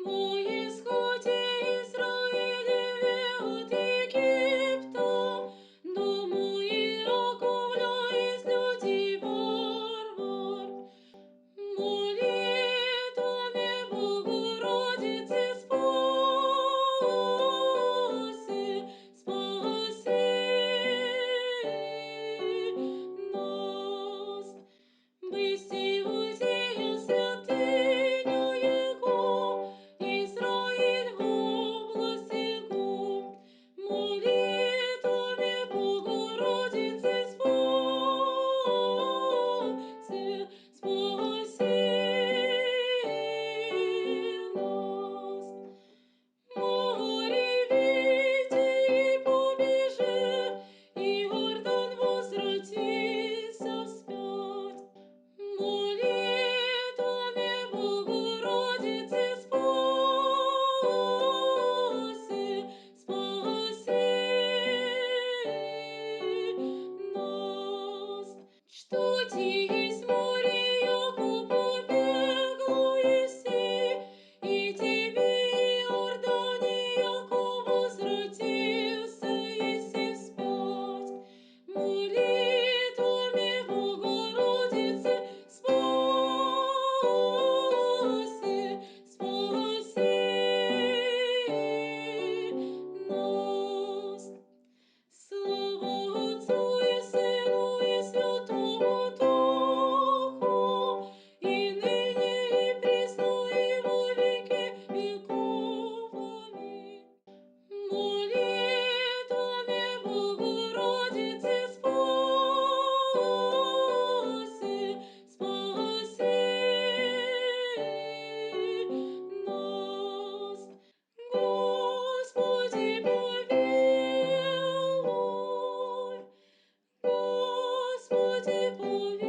Во исходе Израилеве от Египта, дому Иаковля из людей варвар. Молитвами Богородицы спаси нас. Бысти Иудея святыня Его, Израиль во власть Его, молитвами Богородицы спаси нас. Море види и побежи, Иордан возвратится вспять. Молитвами Богородицы спаси нас. Что есть море, яко побегло Еси, и тебе Иордане, яко возвратился Еси вспять. Молитвами Богородицы спаси нас. Слава Отцу и Сыну и Святому Духу, и ныне и присно и во веки веков. Аминь. Молитвами Богородицы спаси нас. Господи помилуй, Господи помилуй.